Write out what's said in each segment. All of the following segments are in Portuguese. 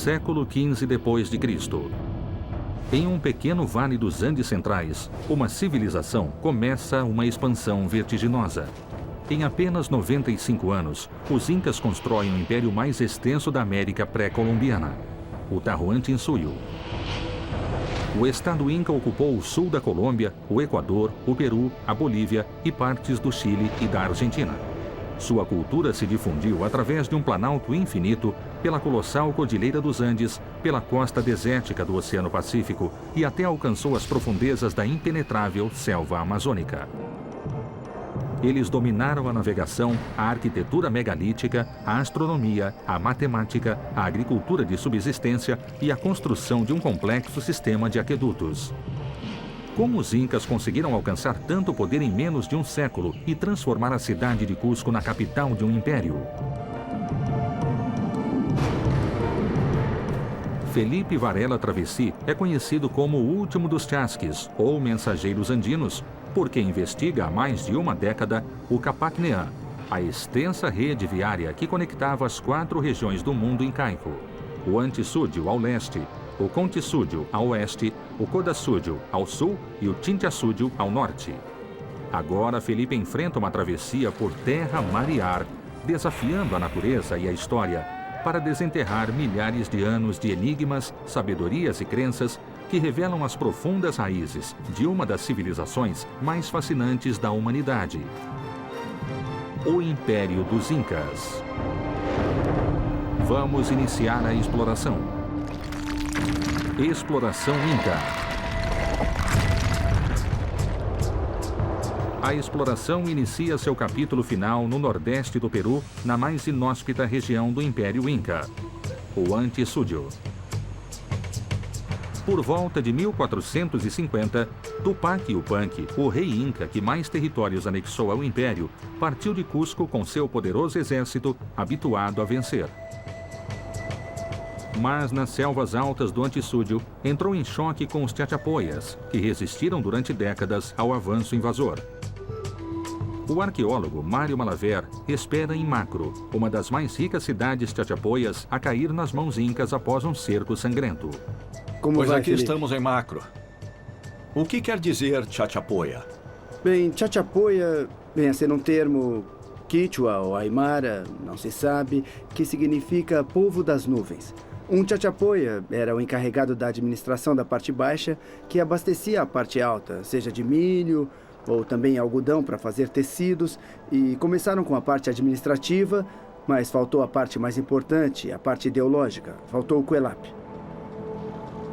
século XV d.C. Em um pequeno vale dos Andes centrais, uma civilização começa uma expansão vertiginosa. Em apenas 95 anos, os Incas constroem o império mais extenso da América pré-colombiana, o Tahuantinsuyo. O Estado Inca ocupou o sul da Colômbia, o Equador, o Peru, a Bolívia e partes do Chile e da Argentina. Sua cultura se difundiu através de um planalto infinito, pela colossal Cordilheira dos Andes, pela costa desértica do Oceano Pacífico e até alcançou as profundezas da impenetrável selva amazônica. Eles dominaram a navegação, a arquitetura megalítica, a astronomia, a matemática, a agricultura de subsistência e a construção de um complexo sistema de aquedutos. Como os Incas conseguiram alcançar tanto poder em menos de um século e transformar a cidade de Cusco na capital de um império? Felipe Varela Travessi é conhecido como o último dos Chasques, ou mensageiros andinos, porque investiga há mais de uma década o Capacneã, a extensa rede viária que conectava as 4 regiões do mundo incaico: o Antisúdio ao leste, o Contisúdio ao oeste, o Codasúdio ao sul e o Tintiasúdio ao norte. Agora Felipe enfrenta uma travessia por terra, mar e ar, desafiando a natureza e a história para desenterrar milhares de anos de enigmas, sabedorias e crenças que revelam as profundas raízes de uma das civilizações mais fascinantes da humanidade: o Império dos Incas. Vamos iniciar a exploração. Exploração Inca. A exploração inicia seu capítulo final no nordeste do Peru, na mais inóspita região do Império Inca, o Antisúdio. Por volta de 1450, Tupac Yupanqui, o rei Inca que mais territórios anexou ao Império, partiu de Cusco com seu poderoso exército, habituado a vencer. Mas nas selvas altas do Antisúdio, entrou em choque com os Chachapoyas, que resistiram durante décadas ao avanço invasor. O arqueólogo Mário Malaver espera em Macro, uma das mais ricas cidades Chachapoyas, a cair nas mãos incas após um cerco sangrento. Pois aqui Felipe? estamos em Macro. O que quer dizer Chachapoya? Bem, Chachapoya vem a ser um termo quichua ou aimara, não se sabe, que significa povo das nuvens. Um Chachapoya era o encarregado da administração da parte baixa, que abastecia a parte alta, seja de milho ou também algodão para fazer tecidos, e começaram com a parte administrativa, mas faltou a parte mais importante, a parte ideológica, faltou o Cuelap.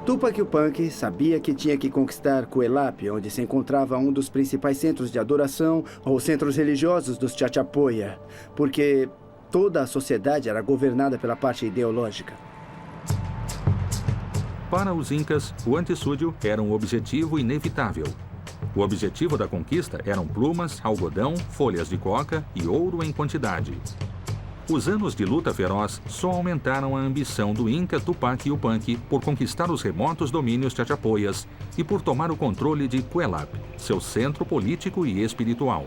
Tupac Yupanqui sabia que tinha que conquistar Cuelap, onde se encontrava um dos principais centros de adoração ou centros religiosos dos Chachapoya, porque toda a sociedade era governada pela parte ideológica. Para os Incas, o Antisúdio era um objetivo inevitável. O objetivo da conquista eram plumas, algodão, folhas de coca e ouro em quantidade. Os anos de luta feroz só aumentaram a ambição do Inca Tupac Yupanqui por conquistar os remotos domínios Chachapoyas e por tomar o controle de Cuelap, seu centro político e espiritual.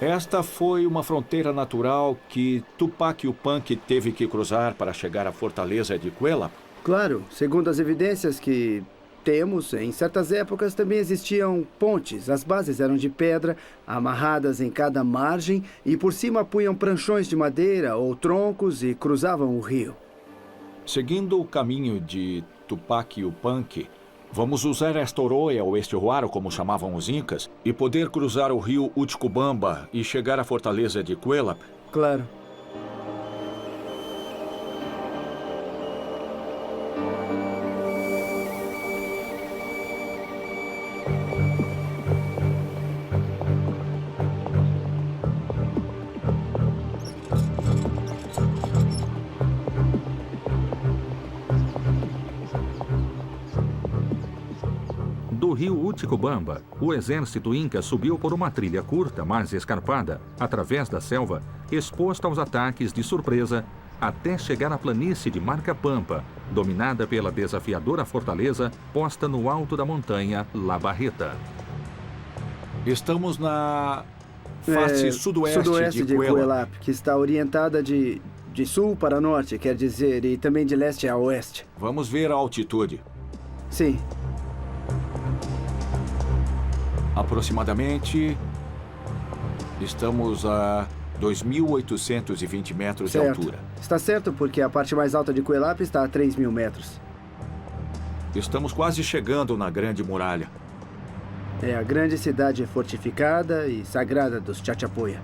Esta foi uma fronteira natural que Tupac Yupanqui teve que cruzar para chegar à fortaleza de Cuelap. Claro, segundo as evidências que temos, em certas épocas também existiam pontes. As bases eram de pedra, amarradas em cada margem, e por cima punham pranchões de madeira ou troncos e cruzavam o rio. Seguindo o caminho de Tupac Yupanqui, vamos usar esta oroia ou este ruaro, como chamavam os incas, e poder cruzar o rio Utcubamba e chegar à fortaleza de Cuelap. Claro. Do rio Utcubamba, o exército inca subiu por uma trilha curta, mas escarpada, através da selva, exposto aos ataques de surpresa, até chegar à planície de Marcapampa, dominada pela desafiadora fortaleza posta no alto da montanha La Barreta. Estamos na face sudoeste de Cuelap. Cuelap, que está orientada de de sul para norte, quer dizer, e também de leste a oeste. Vamos ver a altitude. Sim. Aproximadamente, estamos a 2.820 metros de altura. Está certo, porque a parte mais alta de Cuelap está a 3.000 metros. Estamos quase chegando na Grande Muralha. É a grande cidade fortificada e sagrada dos Chachapoya.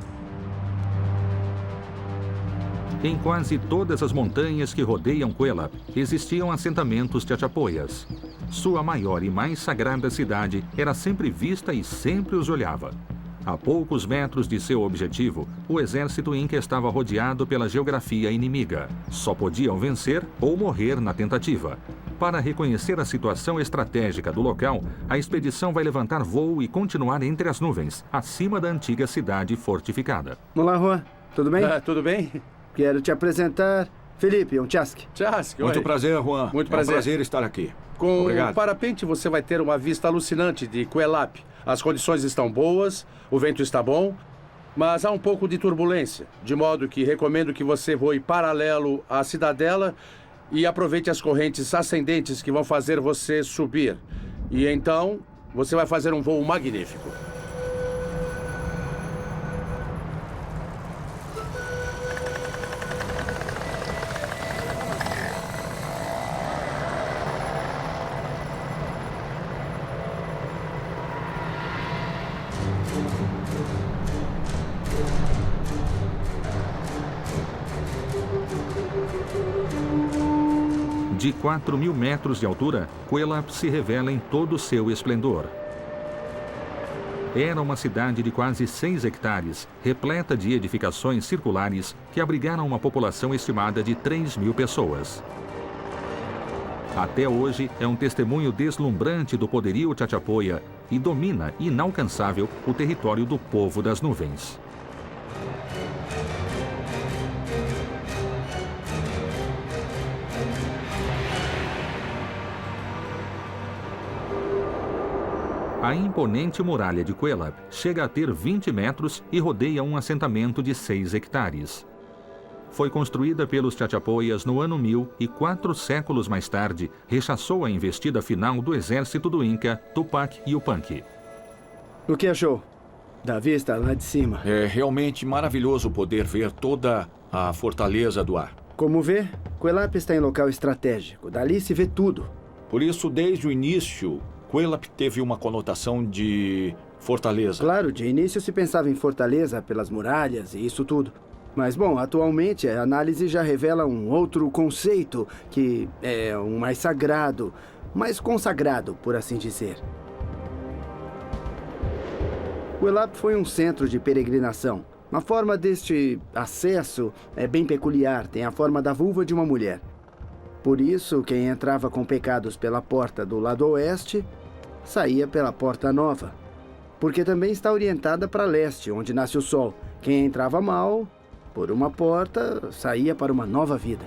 Em quase todas as montanhas que rodeiam Cuelap, existiam assentamentos Chachapoyas. Sua maior e mais sagrada cidade era sempre vista e sempre os olhava. A poucos metros de seu objetivo, o exército inca estava rodeado pela geografia inimiga. Só podiam vencer ou morrer na tentativa. Para reconhecer a situação estratégica do local, a expedição vai levantar voo e continuar entre as nuvens, acima da antiga cidade fortificada. Olá, Juan. Tudo bem? Tudo bem? Quero te apresentar Felipe Onchask. Chask, Muito prazer, Juan. Muito prazer. É um prazer estar aqui. Com Obrigado. o parapente você vai ter uma vista alucinante de Cuelap. As condições estão boas, o vento está bom, mas há um pouco de turbulência, de modo que recomendo que você voe paralelo à cidadela e aproveite as correntes ascendentes que vão fazer você subir. E então, você vai fazer um voo magnífico. De 4.000 metros de altura, Cuelap se revela em todo o seu esplendor. Era uma cidade de quase 6 hectares, repleta de edificações circulares que abrigaram uma população estimada de 3.000 pessoas. Até hoje, é um testemunho deslumbrante do poderio Chachapoya e domina, inalcançável, o território do povo das nuvens. A imponente muralha de Cuelap chega a ter 20 metros e rodeia um assentamento de 6 hectares. Foi construída pelos Chachapoyas no ano 1000 e 4 séculos mais tarde rechaçou a investida final do exército do Inca, Tupac Yupanqui. O que achou? Da vista lá de cima. É realmente maravilhoso poder ver toda a fortaleza do ar. Como vê, Cuelap está em local estratégico. Dali se vê tudo. Por isso, desde o início, Cuelap teve uma conotação de fortaleza. Claro, de início se pensava em fortaleza pelas muralhas e isso tudo. Mas, bom, atualmente a análise já revela um outro conceito, que é um mais sagrado, mais consagrado, por assim dizer. Cuelap foi um centro de peregrinação. A forma deste acesso é bem peculiar, tem a forma da vulva de uma mulher. Por isso, quem entrava com pecados pela porta do lado oeste, saía pela porta nova. Porque também está orientada para leste, onde nasce o sol. Quem entrava mal, por uma porta, saía para uma nova vida.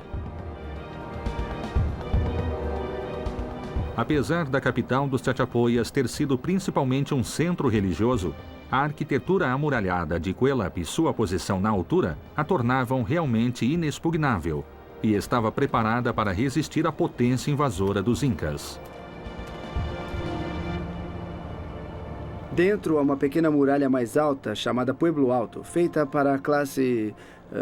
Apesar da capital dos Chachapoyas ter sido principalmente um centro religioso, a arquitetura amuralhada de Cuelap e sua posição na altura a tornavam realmente inexpugnável e estava preparada para resistir à potência invasora dos Incas. Dentro há uma pequena muralha mais alta, chamada Pueblo Alto, feita para a classe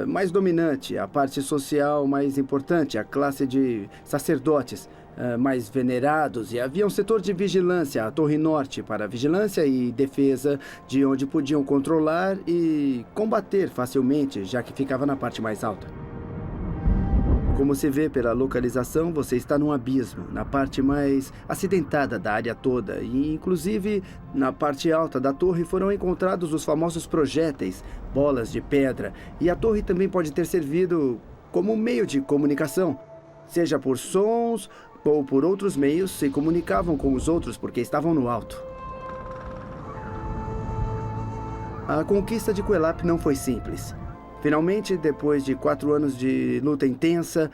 mais dominante, a parte social mais importante, a classe de sacerdotes mais venerados, e havia um setor de vigilância, a Torre Norte, para vigilância e defesa, de onde podiam controlar e combater facilmente, já que ficava na parte mais alta. Como se vê pela localização, você está num abismo, na parte mais acidentada da área toda. E, inclusive, na parte alta da torre foram encontrados os famosos projéteis, bolas de pedra. E a torre também pode ter servido como meio de comunicação. Seja por sons ou por outros meios, se comunicavam com os outros porque estavam no alto. A conquista de Cuelap não foi simples. Finalmente, depois de 4 anos de luta intensa,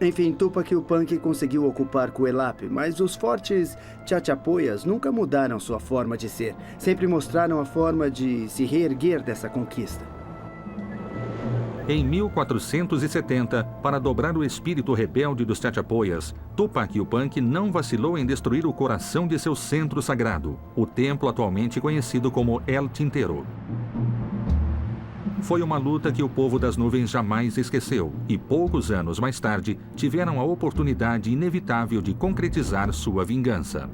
enfim, Tupac Yupanqui conseguiu ocupar Cuelap, mas os fortes Chachapoyas nunca mudaram sua forma de ser. Sempre mostraram a forma de se reerguer dessa conquista. Em 1470, para dobrar o espírito rebelde dos Chachapoyas, Tupac Yupanqui não vacilou em destruir o coração de seu centro sagrado, o templo atualmente conhecido como El Tintero. Foi uma luta que o povo das nuvens jamais esqueceu e, poucos anos mais tarde, tiveram a oportunidade inevitável de concretizar sua vingança.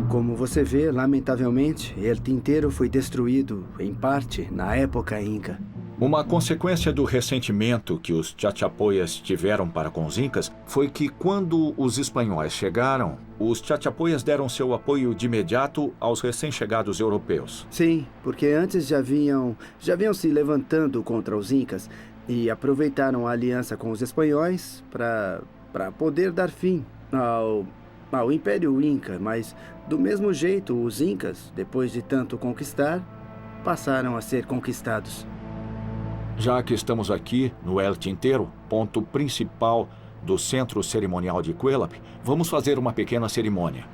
Como você vê, lamentavelmente, El Tintero foi destruído, em parte, na época Inca. Uma consequência do ressentimento que os Chachapoyas tiveram para com os Incas foi que, quando os espanhóis chegaram, os Chachapoyas deram seu apoio de imediato aos recém-chegados europeus. Sim, porque antes já vinham se levantando contra os Incas e aproveitaram a aliança com os espanhóis para poder dar fim ao Império Inca, mas do mesmo jeito os Incas, depois de tanto conquistar, passaram a ser conquistados. Já que estamos aqui no El Tintero, ponto principal do centro cerimonial de Cuélap, vamos fazer uma pequena cerimônia.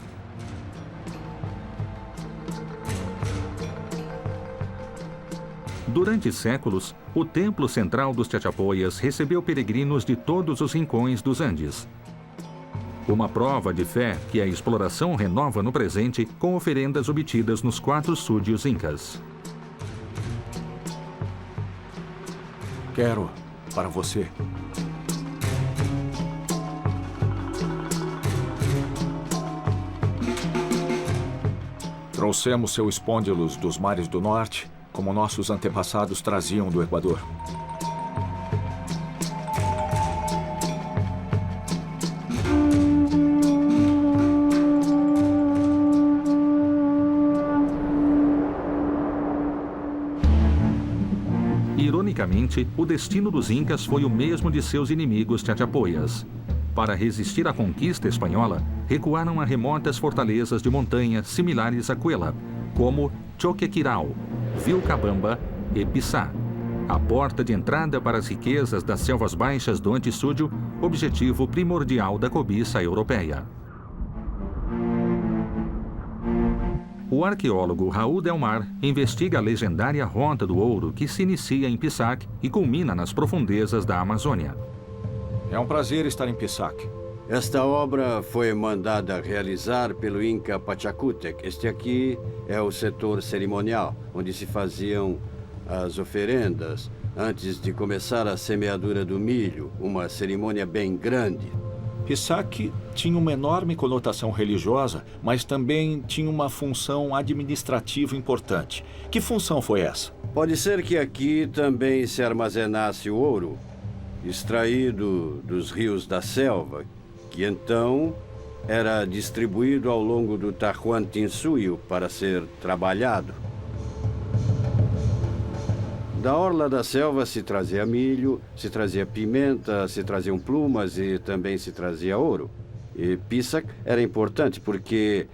Durante séculos, o templo central dos Chachapoyas recebeu peregrinos de todos os rincões dos Andes. Uma prova de fé que a exploração renova no presente com oferendas obtidas nos 4 súdios incas. Quero para você. Trouxemos seu espôndilos dos mares do norte, como nossos antepassados traziam do Equador. Ironicamente, o destino dos Incas foi o mesmo de seus inimigos Chachapoyas. Para resistir à conquista espanhola, recuaram a remotas fortalezas de montanha similares a Cuélap, como Choquequirao, Vilcabamba e Pissá, a porta de entrada para as riquezas das selvas baixas do Antissúdio, objetivo primordial da cobiça europeia. O arqueólogo Raul Del Mar investiga a legendária Rota do Ouro que se inicia em Pisac e culmina nas profundezas da Amazônia. É um prazer estar em Pisac. Esta obra foi mandada realizar pelo Inca Pachacútec. Este aqui é o setor cerimonial, onde se faziam as oferendas antes de começar a semeadura do milho, uma cerimônia bem grande. Pisac tinha uma enorme conotação religiosa, mas também tinha uma função administrativa importante. Que função foi essa? Pode ser que aqui também se armazenasse o ouro, extraído dos rios da selva, que então era distribuído ao longo do Tahuantinsuyo para ser trabalhado. Da orla da selva se trazia milho, se trazia pimenta, se traziam plumas e também se trazia ouro. E Pisac era importante porque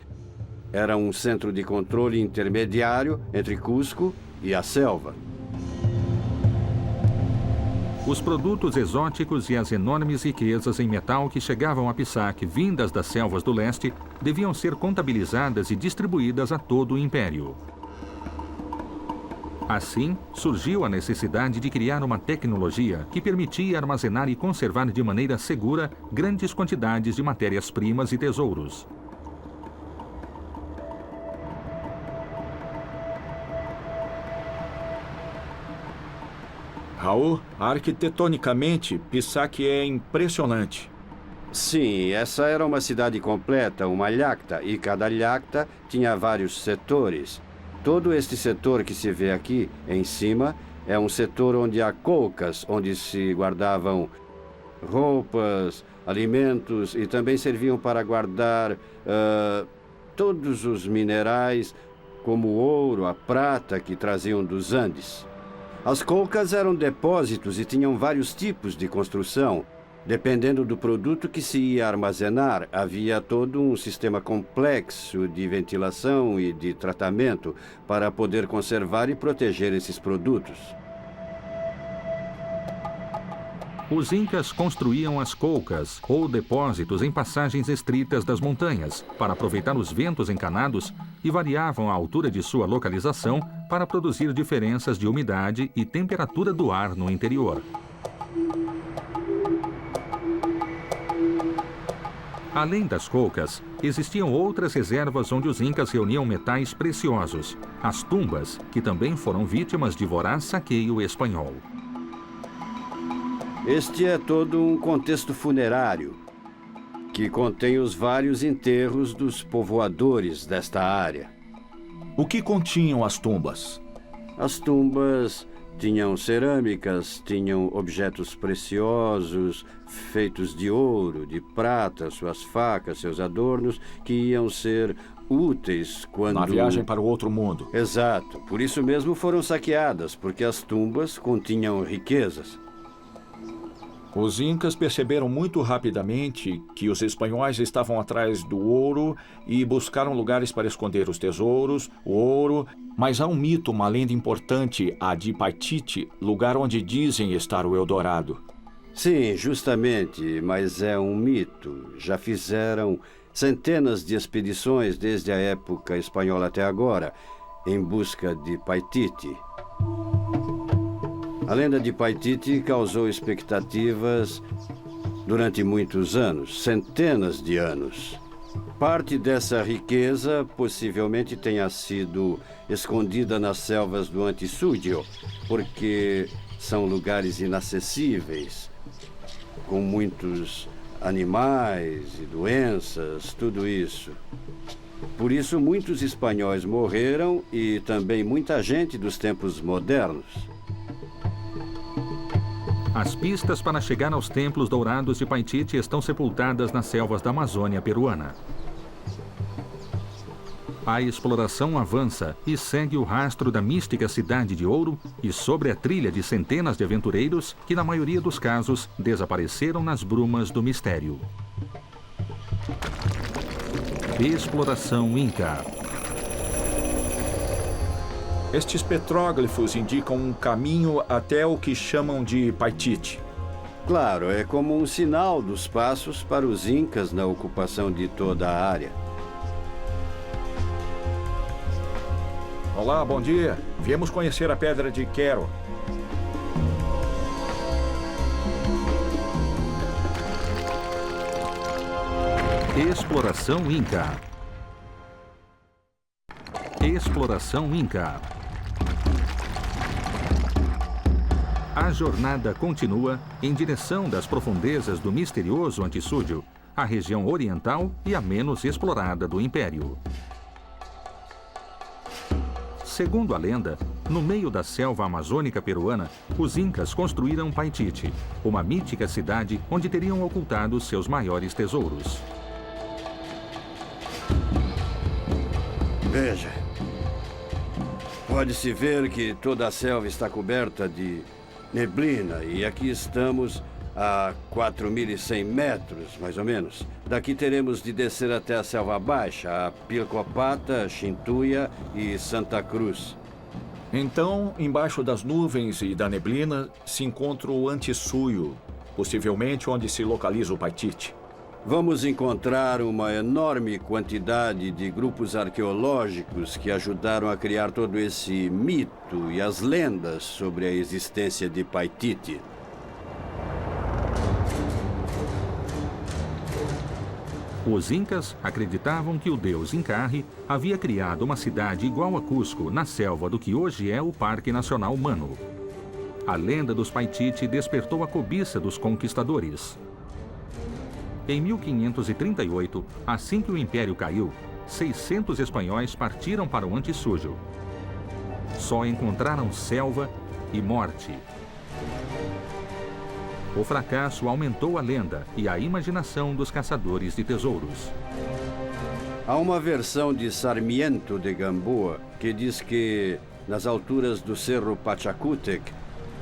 era um centro de controle intermediário entre Cusco e a selva. Os produtos exóticos e as enormes riquezas em metal que chegavam a Pisac vindas das selvas do leste deviam ser contabilizadas e distribuídas a todo o império. Assim, surgiu a necessidade de criar uma tecnologia que permitia armazenar e conservar de maneira segura grandes quantidades de matérias-primas e tesouros. Raul, arquitetonicamente, Pisac é impressionante. Sim, essa era uma cidade completa, uma llacta, e cada llacta tinha vários setores. Todo este setor que se vê aqui em cima é um setor onde há colcas, onde se guardavam roupas, alimentos e também serviam para guardar todos os minerais, como o ouro, a prata que traziam dos Andes. As colcas eram depósitos e tinham vários tipos de construção. Dependendo do produto que se ia armazenar, havia todo um sistema complexo de ventilação e de tratamento para poder conservar e proteger esses produtos. Os incas construíam as colcas, ou depósitos em passagens estritas das montanhas, para aproveitar os ventos encanados e variavam a altura de sua localização para produzir diferenças de umidade e temperatura do ar no interior. Além das colcas, existiam outras reservas onde os incas reuniam metais preciosos, as tumbas, que também foram vítimas de voraz saqueio espanhol. Este é todo um contexto funerário, que contém os vários enterros dos povoadores desta área. O que continham as tumbas? As tumbas tinham cerâmicas, tinham objetos preciosos, feitos de ouro, de prata, suas facas, seus adornos, que iam ser úteis quando... Na viagem para o outro mundo. Exato. Por isso mesmo foram saqueadas, porque as tumbas continham riquezas. Os incas perceberam muito rapidamente que os espanhóis estavam atrás do ouro e buscaram lugares para esconder os tesouros, o ouro. Mas há um mito, uma lenda importante, a de Paititi, lugar onde dizem estar o Eldorado. Sim, justamente, mas é um mito. Já fizeram centenas de expedições desde a época espanhola até agora, em busca de Paititi. A lenda de Paititi causou expectativas durante muitos anos, centenas de anos. Parte dessa riqueza possivelmente tenha sido escondida nas selvas do Antisúdio, porque são lugares inacessíveis, com muitos animais e doenças, tudo isso. Por isso, muitos espanhóis morreram e também muita gente dos tempos modernos. As pistas para chegar aos templos dourados de Paititi estão sepultadas nas selvas da Amazônia peruana. A exploração avança e segue o rastro da mística Cidade de Ouro e sobre a trilha de centenas de aventureiros que, na maioria dos casos, desapareceram nas brumas do mistério. Exploração Inca. Estes petróglifos indicam um caminho até o que chamam de Paititi. Claro, é como um sinal dos passos para os incas na ocupação de toda a área. Olá, bom dia. Viemos conhecer a Pedra de Quero. Exploração Inca. Exploração Inca. A jornada continua em direção das profundezas do misterioso Antisúdio, a região oriental e a menos explorada do Império. Segundo a lenda, no meio da selva amazônica peruana, os incas construíram Paititi, uma mítica cidade onde teriam ocultado seus maiores tesouros. Veja. Pode-se ver que toda a selva está coberta de neblina e aqui estamos a 4.100 metros, mais ou menos. Daqui teremos de descer até a Selva Baixa, a Pilcopata, Chintuia e Santa Cruz. Então, embaixo das nuvens e da neblina, se encontra o Antisúio, possivelmente onde se localiza o Paititi. Vamos encontrar uma enorme quantidade de grupos arqueológicos que ajudaram a criar todo esse mito e as lendas sobre a existência de Paititi. Os incas acreditavam que o deus Incarri havia criado uma cidade igual a Cusco, na selva do que hoje é o Parque Nacional Mano. A lenda dos Paititi despertou a cobiça dos conquistadores. Em 1538, assim que o Império caiu, 600 espanhóis partiram para o Antisúdio. Só encontraram selva e morte. O fracasso aumentou a lenda e a imaginação dos caçadores de tesouros. Há uma versão de Sarmiento de Gamboa que diz que, nas alturas do Cerro Pachacútec,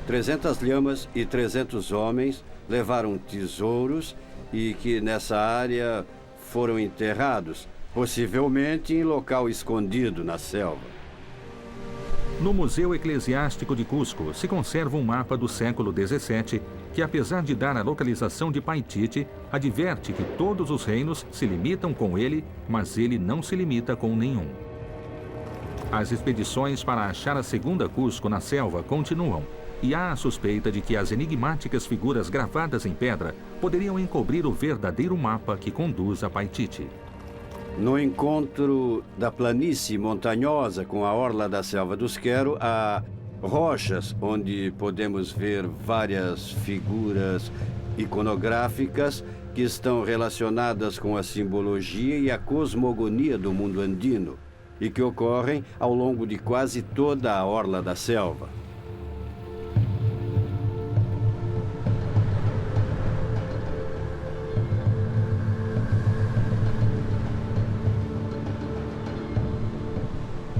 300 lhamas e 300 homens levaram tesouros e que nessa área foram enterrados, possivelmente em local escondido na selva. No Museu Eclesiástico de Cusco se conserva um mapa do século XVII que, apesar de dar a localização de Paititi, adverte que todos os reinos se limitam com ele, mas ele não se limita com nenhum. As expedições para achar a segunda Cusco na selva continuam, e há a suspeita de que as enigmáticas figuras gravadas em pedra poderiam encobrir o verdadeiro mapa que conduz a Paititi. No encontro da planície montanhosa com a orla da selva dos Quero, há rochas onde podemos ver várias figuras iconográficas que estão relacionadas com a simbologia e a cosmogonia do mundo andino e que ocorrem ao longo de quase toda a orla da selva.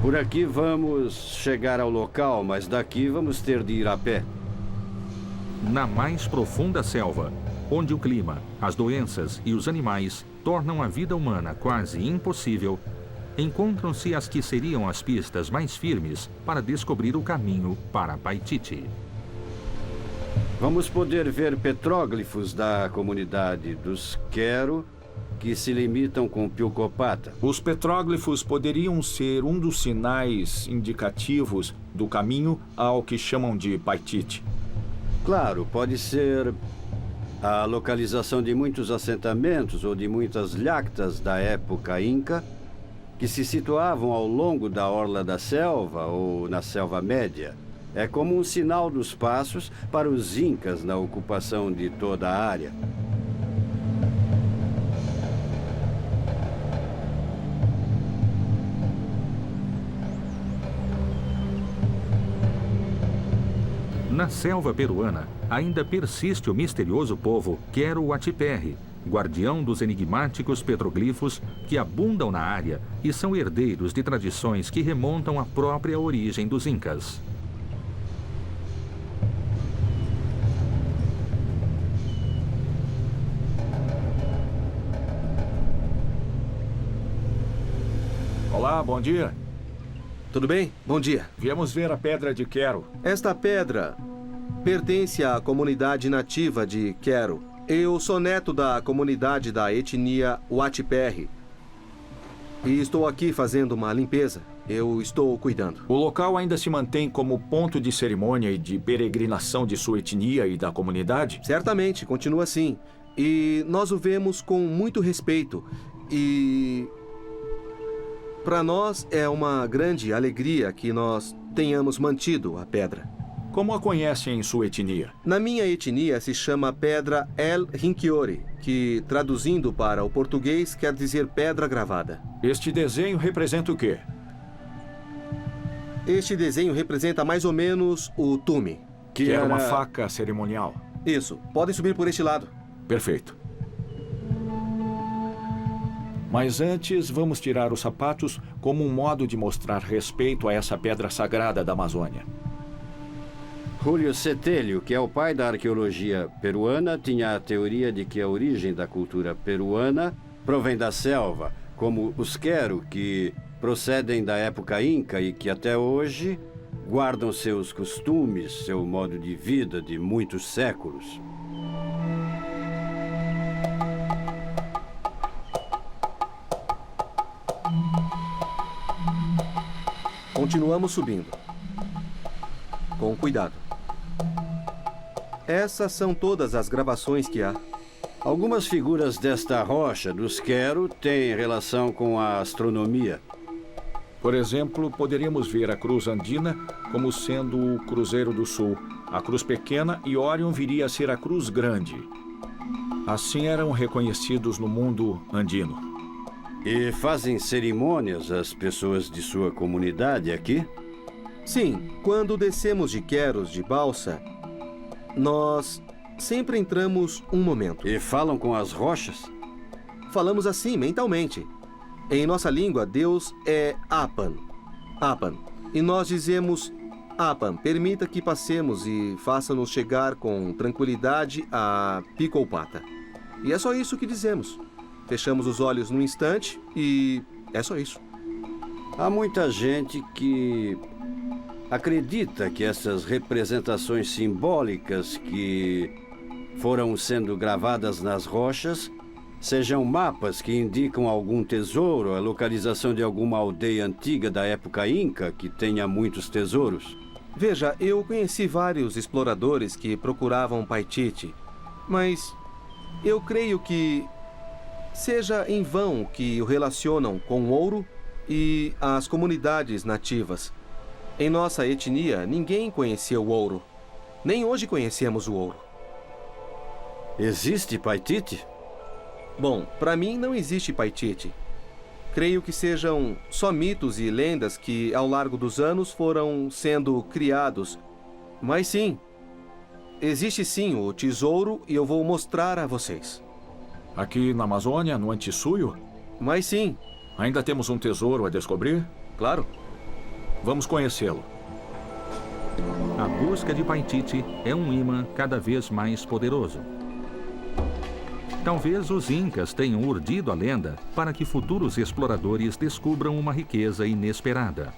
Por aqui vamos chegar ao local, mas daqui vamos ter de ir a pé. Na mais profunda selva, onde o clima, as doenças e os animais tornam a vida humana quase impossível, encontram-se as que seriam as pistas mais firmes para descobrir o caminho para Paititi. Vamos poder ver petróglifos da comunidade dos Quero, que se limitam com Pilcopata. Os petróglifos poderiam ser um dos sinais indicativos do caminho ao que chamam de Paititi. Claro, pode ser a localização de muitos assentamentos ou de muitas lhactas da época Inca que se situavam ao longo da orla da selva ou na selva média. É como um sinal dos passos para os Incas na ocupação de toda a área. Na selva peruana, ainda persiste o misterioso povo Quero-Uatiperri, guardião dos enigmáticos petroglifos que abundam na área e são herdeiros de tradições que remontam à própria origem dos Incas. Olá, bom dia. Tudo bem? Bom dia. Viemos ver a Pedra de Quero. Esta pedra pertence à comunidade nativa de Quero. Eu sou neto da comunidade da etnia Uatiperri. E estou aqui fazendo uma limpeza. Eu estou cuidando. O local ainda se mantém como ponto de cerimônia e de peregrinação de sua etnia e da comunidade? Certamente, continua assim. E nós o vemos com muito respeito. E para nós é uma grande alegria que nós tenhamos mantido a pedra. Como a conhecem em sua etnia? Na minha etnia se chama pedra El Rinquiore, que traduzindo para o português quer dizer pedra gravada. Este desenho representa o quê? Este desenho representa mais ou menos o tume. Que era uma faca cerimonial. Isso. Podem subir por este lado. Perfeito. Mas antes, vamos tirar os sapatos como um modo de mostrar respeito a essa pedra sagrada da Amazônia. Julio Setelho, que é o pai da arqueologia peruana, tinha a teoria de que a origem da cultura peruana provém da selva, como os Quero, que procedem da época Inca e que até hoje guardam seus costumes, seu modo de vida de muitos séculos. Continuamos subindo. Com cuidado. Essas são todas as gravações que há. Algumas figuras desta rocha dos Quero têm relação com a astronomia. Por exemplo, poderíamos ver a cruz andina como sendo o Cruzeiro do Sul, a cruz pequena, e Órion viria a ser a cruz grande. Assim eram reconhecidos no mundo andino. E fazem cerimônias as pessoas de sua comunidade aqui? Sim, quando descemos de Queros de balsa, nós sempre entramos um momento. E falam com as rochas? Falamos assim, mentalmente. Em nossa língua, Deus é Apan. Apan. E nós dizemos, Apan, permita que passemos e faça-nos chegar com tranquilidade a Pilcopata. E é só isso que dizemos. Fechamos os olhos num instante e é só isso. Há muita gente que acredita que essas representações simbólicas que foram sendo gravadas nas rochas sejam mapas que indicam algum tesouro, a localização de alguma aldeia antiga da época Inca que tenha muitos tesouros? Veja, eu conheci vários exploradores que procuravam Paititi, mas eu creio que seja em vão que o relacionam com o ouro e as comunidades nativas. Em nossa etnia, ninguém conhecia o ouro. Nem hoje conhecemos o ouro. Existe Paititi? Bom, para mim não existe Paititi. Creio que sejam só mitos e lendas que, ao largo dos anos, foram sendo criados. Mas sim, existe sim o tesouro e eu vou mostrar a vocês. Aqui na Amazônia, no Antissuyo, Mas sim, ainda temos um tesouro a descobrir? claro. Vamos conhecê-lo. A busca de Paititi é um imã cada vez mais poderoso. Talvez os incas tenham urdido a lenda para que futuros exploradores descubram uma riqueza inesperada.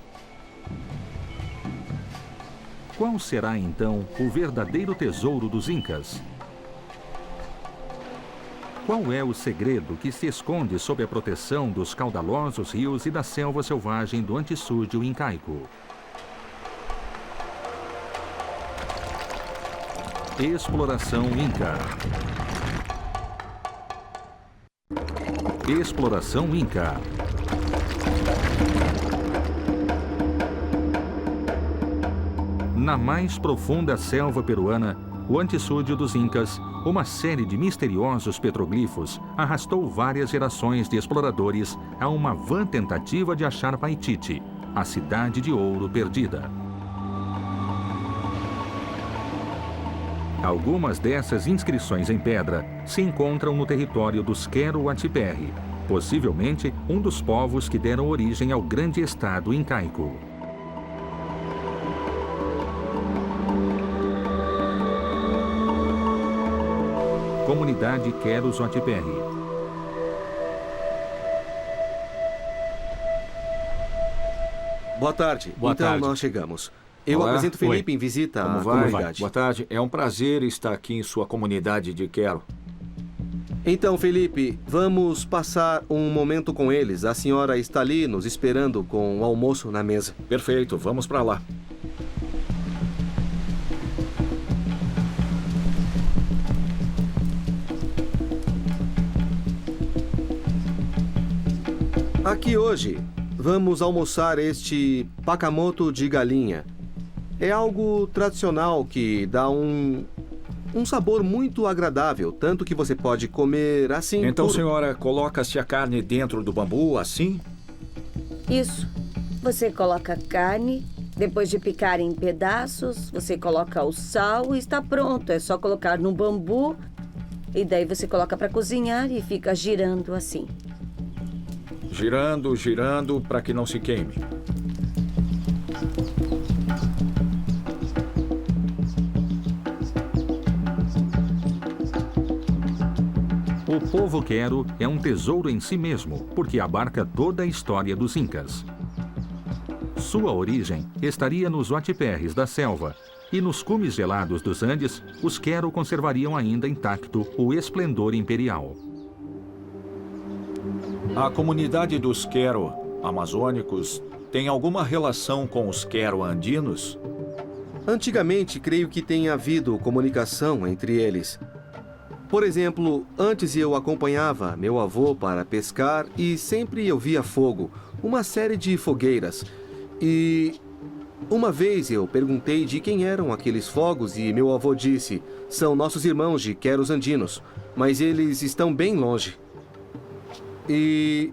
Qual será então o verdadeiro tesouro dos incas? Qual é o segredo que se esconde sob a proteção dos caudalosos rios e da selva selvagem do Antisúdio incaico? Exploração Inca. Exploração Inca. Na mais profunda selva peruana, o Antisúdio dos Incas, uma série de misteriosos petroglifos, arrastou várias gerações de exploradores a uma vã tentativa de achar Paititi, a cidade de ouro perdida. Algumas dessas inscrições em pedra se encontram no território dos Quero-Watiperri, possivelmente um dos povos que deram origem ao grande estado incaico. Comunidade Quero-Watiperri. Boa tarde. Boa então tarde. nós chegamos. Eu Olá. apresento Felipe em visita Como à vai? comunidade. Boa tarde. É um prazer estar aqui em sua comunidade de Quero. Então, Felipe, vamos passar um momento com eles. A senhora está ali nos esperando com o almoço na mesa. Perfeito, vamos para lá. Aqui hoje, vamos almoçar este pacamoto de galinha. É algo tradicional que dá um sabor muito agradável, tanto que você pode comer assim. Então, puro. senhora, coloca-se a carne dentro do bambu, assim? Isso. Você coloca a carne, depois de picar em pedaços, você coloca o sal e está pronto. É só colocar no bambu e daí você coloca para cozinhar e fica girando assim. Girando, girando, para que não se queime. O povo Quero é um tesouro em si mesmo, porque abarca toda a história dos Incas. Sua origem estaria nos Watiperris da selva, e nos cumes gelados dos Andes, os Quero conservariam ainda intacto o esplendor imperial. A comunidade dos Quero amazônicos tem alguma relação com os Quero andinos? Antigamente, creio que tenha havido comunicação entre eles. Por exemplo, antes eu acompanhava meu avô para pescar e sempre eu via fogo, uma série de fogueiras. E uma vez eu perguntei de quem eram aqueles fogos e meu avô disse: são nossos irmãos de Queros andinos, mas eles estão bem longe. E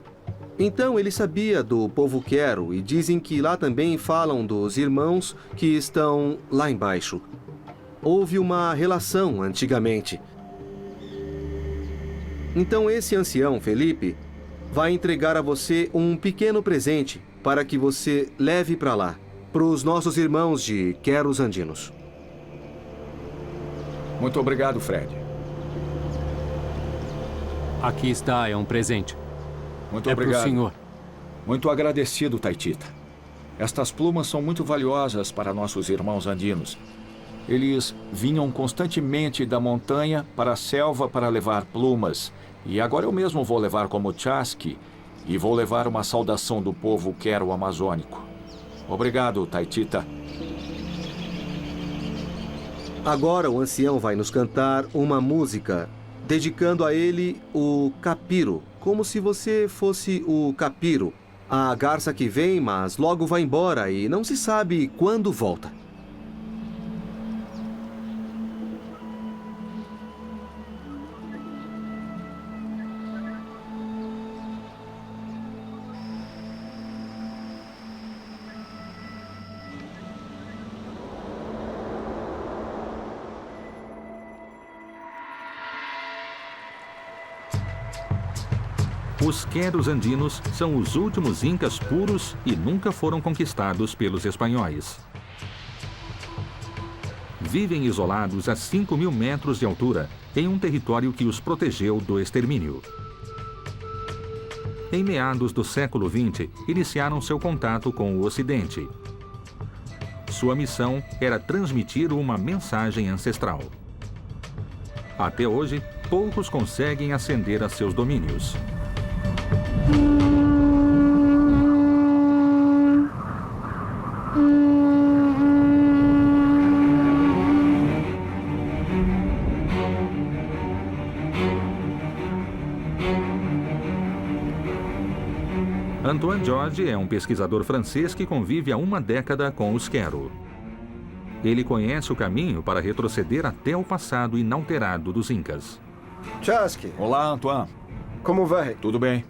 então ele sabia do povo Quero e dizem que lá também falam dos irmãos que estão lá embaixo. Houve uma relação antigamente. Então esse ancião, Felipe, vai entregar a você um pequeno presente para que você leve para lá, para os nossos irmãos de Queros andinos. Muito obrigado, Fred. Aqui está, é um presente. Muito É obrigado. pro senhor. Muito agradecido, Taitita. Estas plumas são muito valiosas para nossos irmãos andinos. Eles vinham constantemente da montanha para a selva para levar plumas. E agora eu mesmo vou levar como chasque e vou levar uma saudação do povo quero amazônico. Obrigado, Taitita. Agora o ancião vai nos cantar uma música, dedicando a ele o capiro, como se você fosse o capiro, a garça que vem, mas logo vai embora e não se sabe quando volta. Os queros andinos são os últimos incas puros e nunca foram conquistados pelos espanhóis. Vivem isolados a 5.000 metros de altura, em um território que os protegeu do extermínio. Em meados do século XX, iniciaram seu contato com o Ocidente. Sua missão era transmitir uma mensagem ancestral. Até hoje, poucos conseguem ascender a seus domínios. Antoine George é um pesquisador francês que convive há uma década com os quero. Ele conhece o caminho para retroceder até o passado inalterado dos incas. Chasque, Olá, Antoine. como vai? Tudo bem?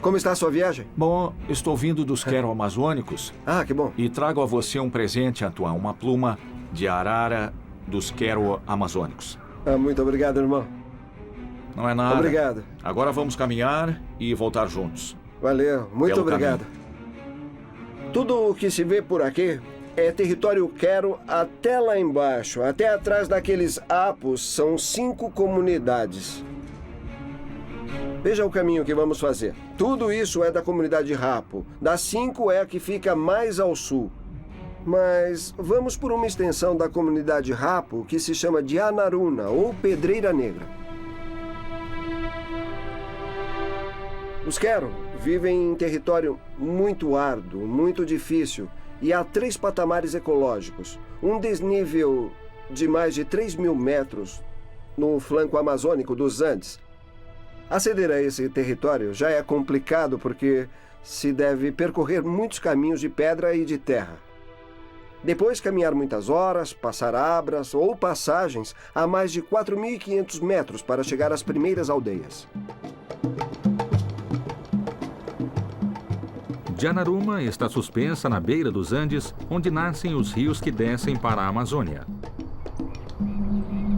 Como está a sua viagem? Bom, estou vindo dos quero amazônicos Ah, que bom. e trago a você um presente, Antoine, uma pluma de arara dos quero amazônicos. Ah, muito obrigado, irmão. Não é nada. Obrigado. Agora vamos caminhar e voltar juntos. Valeu, muito Belo obrigado. Tudo o que se vê por aqui é território quero até lá embaixo. Até atrás daqueles apos são 5 comunidades. Veja o caminho que vamos fazer. Tudo isso é da comunidade Rapo. Das 5 é a que fica mais ao sul. Mas vamos por uma extensão da comunidade Rapo que se chama de Anaruna, ou Pedreira Negra. Os quero vivem em território muito árduo, muito difícil, e há 3 patamares ecológicos. Um desnível de mais de 3.000 metros no flanco amazônico dos Andes. Aceder a esse território já é complicado porque se deve percorrer muitos caminhos de pedra e de terra. Depois caminhar muitas horas, passar abras ou passagens a mais de 4.500 metros para chegar às primeiras aldeias. Dianaruma está suspensa na beira dos Andes, onde nascem os rios que descem para a Amazônia.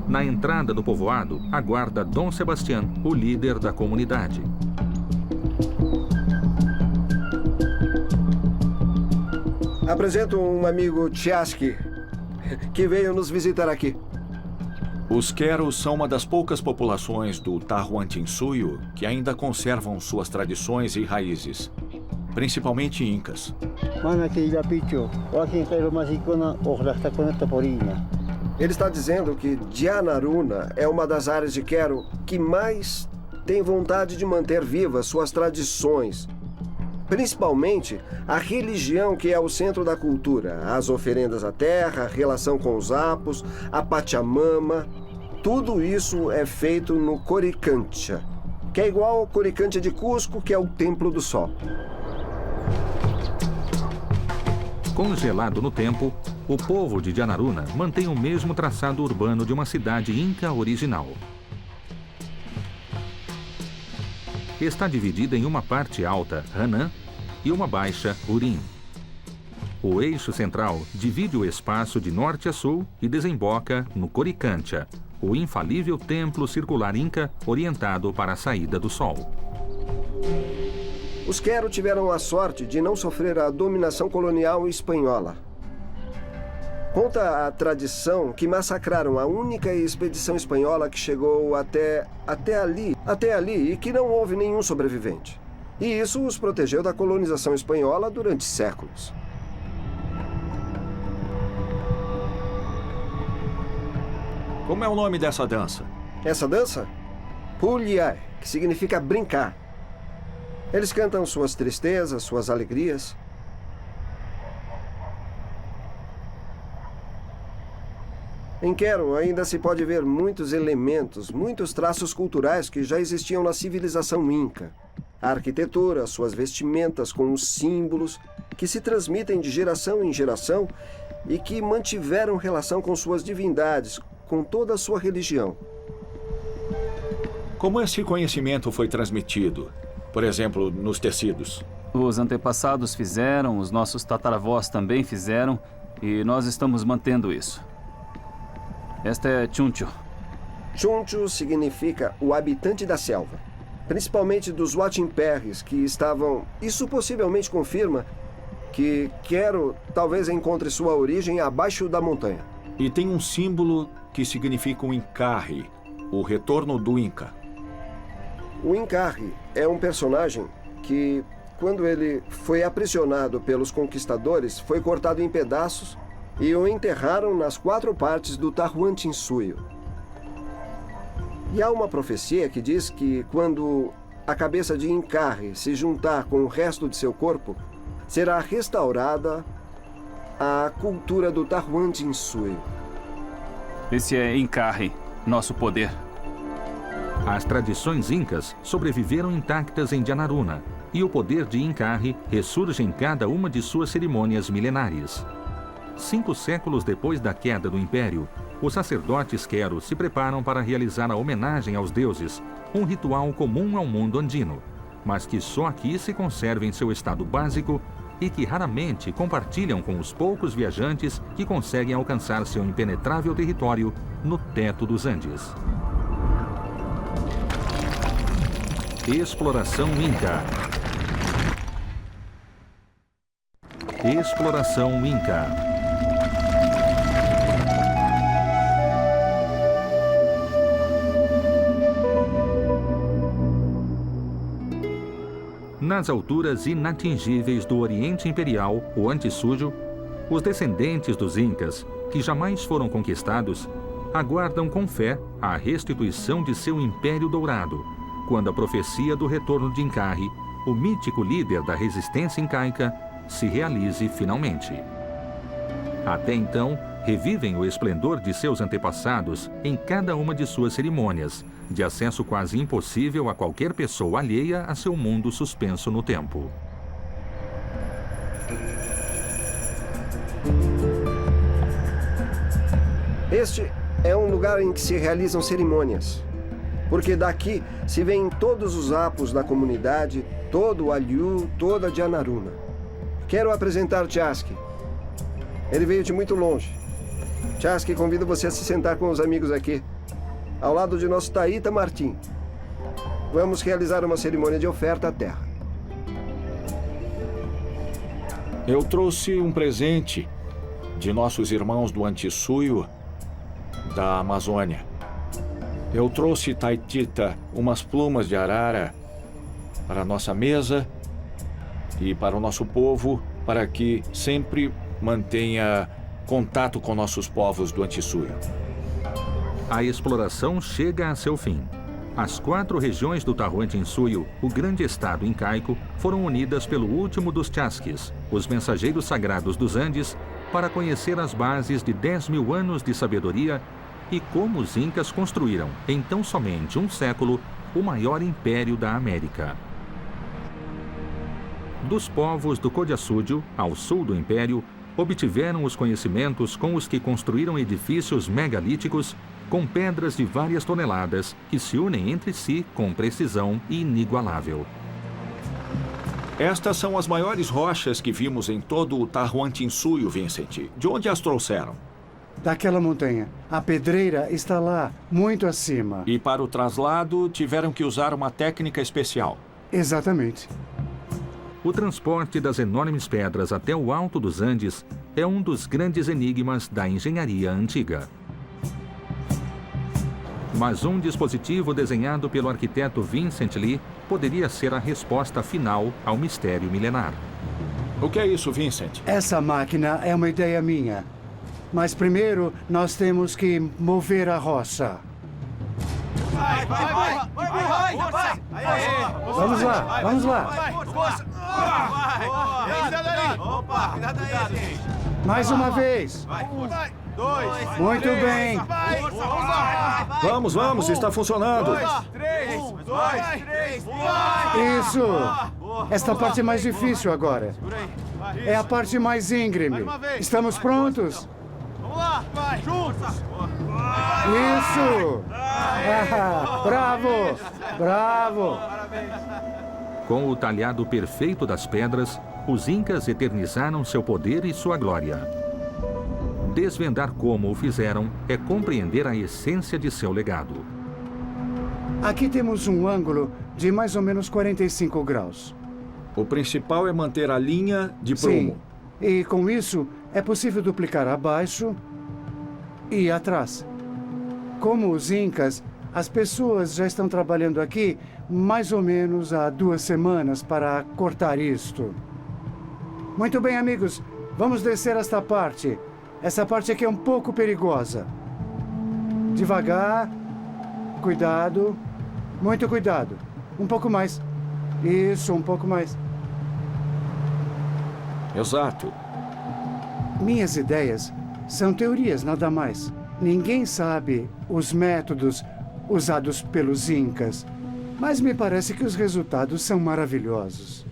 Na entrada do povoado, aguarda Dom Sebastián, o líder da comunidade. Apresento um amigo Chasque, que veio nos visitar aqui. Os queros são uma das poucas populações do Tahuantinsuyo que ainda conservam suas tradições e raízes, principalmente incas. Ele está dizendo que Dianaruna é uma das áreas de quero que mais tem vontade de manter vivas suas tradições. Principalmente a religião que é o centro da cultura, as oferendas à terra, a relação com os apos, a Pachamama. Tudo isso é feito no Coricancha, que é igual ao Coricancha de Cusco, que é o Templo do Sol. Congelado no tempo, o povo de Dianaruna mantém o mesmo traçado urbano de uma cidade inca original. Está dividida em uma parte alta, Hanã, e uma baixa, Urim. O eixo central divide o espaço de norte a sul e desemboca no Coricancha, o infalível templo circular inca orientado para a saída do sol. Os quero tiveram a sorte de não sofrer a dominação colonial espanhola. Conta a tradição que massacraram a única expedição espanhola que chegou até ali e que não houve nenhum sobrevivente. E isso os protegeu da colonização espanhola durante séculos. Como é o nome dessa dança? Essa dança? Puliar, que significa brincar. Eles cantam suas tristezas, suas alegrias. Em Quero ainda se pode ver muitos elementos, muitos traços culturais que já existiam na civilização inca. A arquitetura, suas vestimentas com os símbolos que se transmitem de geração em geração e que mantiveram relação com suas divindades, com toda a sua religião. Como esse conhecimento foi transmitido? Por exemplo, nos tecidos. Os antepassados fizeram, os nossos tataravós também fizeram, e nós estamos mantendo isso. Esta é Chuncho. Chuncho significa o habitante da selva, principalmente dos Watimperres, que estavam... Isso possivelmente confirma que Quero talvez encontre sua origem abaixo da montanha. E tem um símbolo que significa um encarre, o retorno do Inca. O Encarre é um personagem que, quando ele foi aprisionado pelos conquistadores, foi cortado em pedaços e o enterraram nas 4 partes do Tahuantinsuyo. E há uma profecia que diz que quando a cabeça de Encarre se juntar com o resto de seu corpo, será restaurada a cultura do Tahuantinsuyo. Esse é Encarre, nosso poder. As tradições incas sobreviveram intactas em Janaruna, e o poder de Encarre ressurge em cada uma de suas cerimônias milenares. 5 séculos depois da queda do Império, os sacerdotes Quero se preparam para realizar a homenagem aos deuses, um ritual comum ao mundo andino, mas que só aqui se conserva em seu estado básico e que raramente compartilham com os poucos viajantes que conseguem alcançar seu impenetrável território no teto dos Andes. Exploração Inca. Exploração Inca. Nas alturas inatingíveis do Oriente Imperial, o Antissúdio, os descendentes dos Incas, que jamais foram conquistados, aguardam com fé a restituição de seu Império Dourado, quando a profecia do retorno de Encarre, o mítico líder da resistência incaica, se realize finalmente. Até então, revivem o esplendor de seus antepassados em cada uma de suas cerimônias, de acesso quase impossível a qualquer pessoa alheia a seu mundo suspenso no tempo. Este é um lugar em que se realizam cerimônias, porque daqui se vêem todos os apos da comunidade, todo o Aliu, toda a Janaruna. Quero apresentar Chasque. Ele veio de muito longe. Chasque, convido você a se sentar com os amigos aqui, ao lado de nosso Taita Martim. Vamos realizar uma cerimônia de oferta à terra. Eu trouxe um presente de nossos irmãos do Antissúyo, da Amazônia. Eu trouxe, Taitita, umas plumas de arara para a nossa mesa e para o nosso povo, para que sempre mantenha contato com nossos povos do Antissúyo. A exploração chega a seu fim. As 4 regiões do Tahuantinsuyo, o grande estado incaico, foram unidas pelo último dos Chasques, os mensageiros sagrados dos Andes, para conhecer as bases de 10.000 anos de sabedoria e como os Incas construíram, em tão somente um século, o maior império da América. Dos povos do Codiaçúdio, ao sul do império, obtiveram os conhecimentos com os que construíram edifícios megalíticos com pedras de várias toneladas que se unem entre si com precisão inigualável. Estas são as maiores rochas que vimos em todo o Tahuantinsuyo, Vincent. De onde as trouxeram? Daquela montanha. A pedreira está lá, muito acima. E para o traslado, tiveram que usar uma técnica especial. Exatamente. O transporte das enormes pedras até o alto dos Andes é um dos grandes enigmas da engenharia antiga. Mas um dispositivo desenhado pelo arquiteto Vincent Lee poderia ser a resposta final ao mistério milenar. O que é isso, Vincent? Essa máquina é uma ideia minha. Mas primeiro nós temos que mover a roça. Vamos lá, vamos lá. Mais uma vez. Muito bem. Vamos, vamos, está funcionando. Isso. Esta parte é mais difícil agora. É a parte mais íngreme. Estamos prontos? Vamos lá, vai, juntos. Isso. Bravo, bravo. Com o talhado perfeito das pedras, os incas eternizaram seu poder e sua glória. Desvendar como o fizeram é compreender a essência de seu legado. Aqui temos um ângulo de mais ou menos 45 graus. O principal é manter a linha de prumo. Sim, e com isso é possível duplicar abaixo e atrás. Como os incas, as pessoas já estão trabalhando aqui mais ou menos há 2 semanas para cortar isto. Muito bem, amigos, vamos descer esta parte. Essa parte aqui é um pouco perigosa. Devagar. Cuidado. Muito cuidado. Um pouco mais. Isso, um pouco mais. Exato. Minhas ideias são teorias, nada mais. Ninguém sabe os métodos usados pelos incas, mas me parece que os resultados são maravilhosos.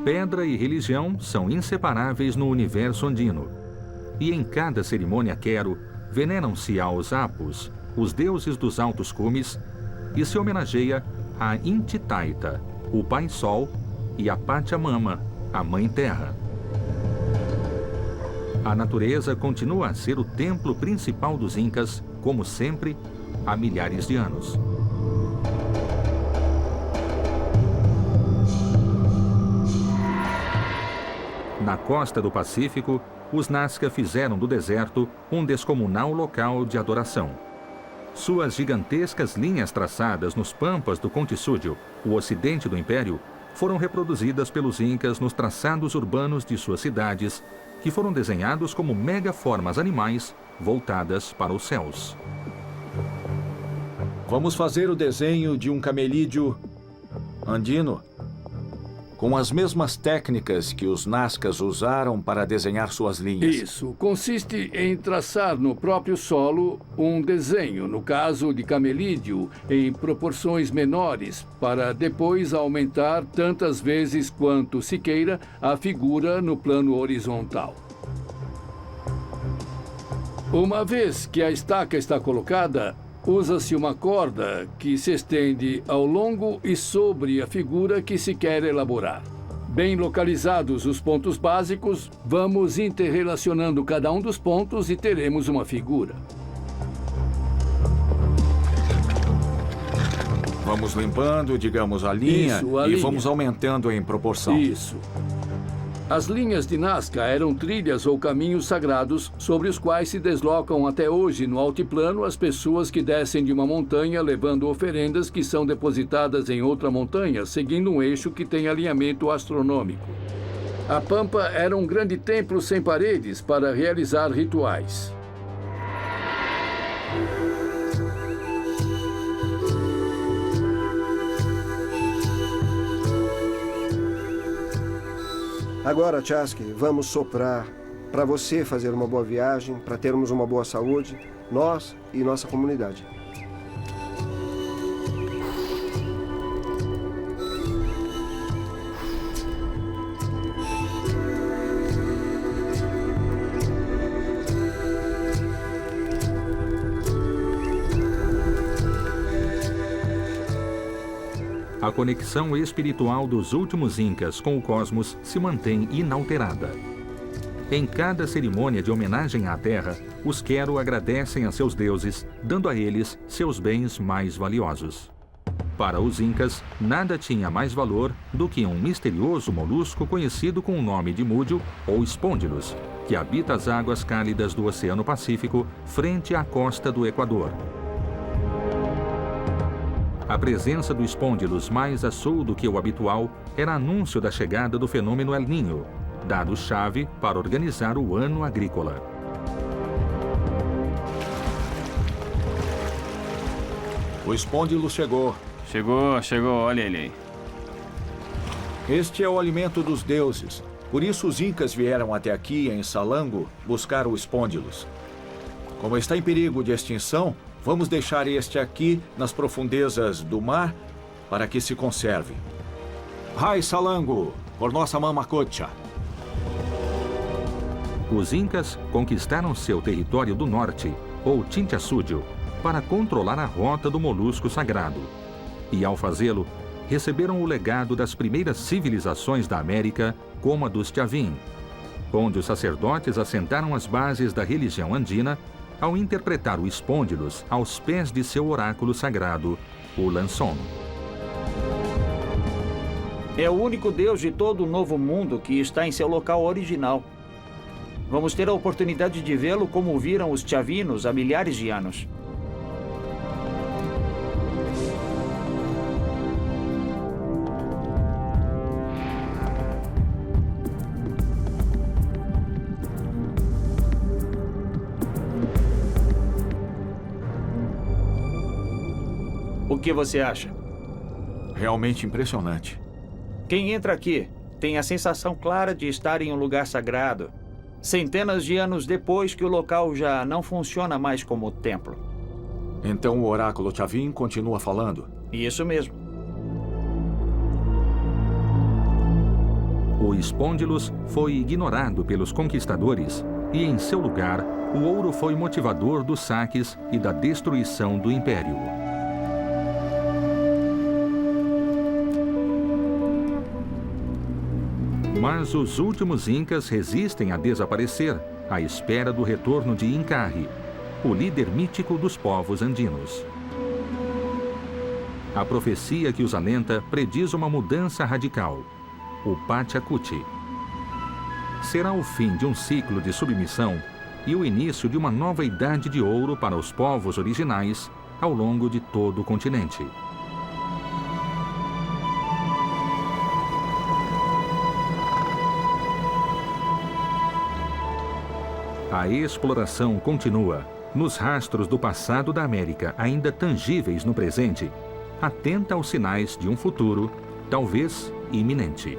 Pedra e religião são inseparáveis no universo andino. E em cada cerimônia quero, veneram-se aos Apus, os deuses dos altos cumes, e se homenageia a Inti Taita, o Pai Sol, e a Pachamama, a Mãe Terra. A natureza continua a ser o templo principal dos incas, como sempre, há milhares de anos. Na costa do Pacífico, os Nazca fizeram do deserto um descomunal local de adoração. Suas gigantescas linhas traçadas nos pampas do Contisúdio, o ocidente do Império, foram reproduzidas pelos Incas nos traçados urbanos de suas cidades, que foram desenhados como megaformas animais voltadas para os céus. Vamos fazer o desenho de um camelídeo andino com as mesmas técnicas que os Nazcas usaram para desenhar suas linhas. Isso. Consiste em traçar no próprio solo um desenho, no caso de camelídeo, em proporções menores, para depois aumentar tantas vezes quanto se queira a figura no plano horizontal. Uma vez que a estaca está colocada, usa-se uma corda que se estende ao longo e sobre a figura que se quer elaborar. Bem localizados os pontos básicos, vamos interrelacionando cada um dos pontos e teremos uma figura. Vamos limpando, digamos, a linha e vamos aumentando em proporção. Isso. As linhas de Nazca eram trilhas ou caminhos sagrados sobre os quais se deslocam até hoje no altiplano as pessoas que descem de uma montanha levando oferendas que são depositadas em outra montanha, seguindo um eixo que tem alinhamento astronômico. A Pampa era um grande templo sem paredes para realizar rituais. Agora, Chasky, vamos soprar para você fazer uma boa viagem, para termos uma boa saúde, nós e nossa comunidade. A conexão espiritual dos últimos incas com o cosmos se mantém inalterada. Em cada cerimônia de homenagem à Terra, os Quero agradecem a seus deuses, dando a eles seus bens mais valiosos. Para os incas, nada tinha mais valor do que um misterioso molusco conhecido com o nome de múdio ou espondylus, que habita as águas cálidas do Oceano Pacífico frente à costa do Equador. A presença do Espôndilus mais a sul do que o habitual era anúncio da chegada do fenômeno El Niño, dado-chave para organizar o ano agrícola. O Espôndilus chegou. Chegou, olha ele aí. Este é o alimento dos deuses. Por isso os incas vieram até aqui, em Salango, buscar o Espôndilus. Como está em perigo de extinção, vamos deixar este aqui nas profundezas do mar para que se conserve. Hai Salango, por nossa mamacocha. Os incas conquistaram seu território do norte, ou Chinchasúdio, para controlar a rota do molusco sagrado. E ao fazê-lo, receberam o legado das primeiras civilizações da América, como a dos Chavin, onde os sacerdotes assentaram as bases da religião andina ao interpretar o Espôndilus aos pés de seu oráculo sagrado, o Lanson. É o único deus de todo o Novo Mundo que está em seu local original. Vamos ter a oportunidade de vê-lo como viram os chavinos há milhares de anos. O que você acha? Realmente impressionante. Quem entra aqui tem a sensação clara de estar em um lugar sagrado, centenas de anos depois que o local já não funciona mais como templo. Então o oráculo Chavin continua falando? Isso mesmo. O Espôndilus foi ignorado pelos conquistadores e, em seu lugar, o ouro foi motivador dos saques e da destruição do império. Mas os últimos incas resistem a desaparecer, à espera do retorno de Incarri, o líder mítico dos povos andinos. A profecia que os alenta prediz uma mudança radical, o Pachacuti. Será o fim de um ciclo de submissão e o início de uma nova idade de ouro para os povos originais ao longo de todo o continente. A exploração continua, nos rastros do passado da América ainda tangíveis no presente, atenta aos sinais de um futuro, talvez iminente.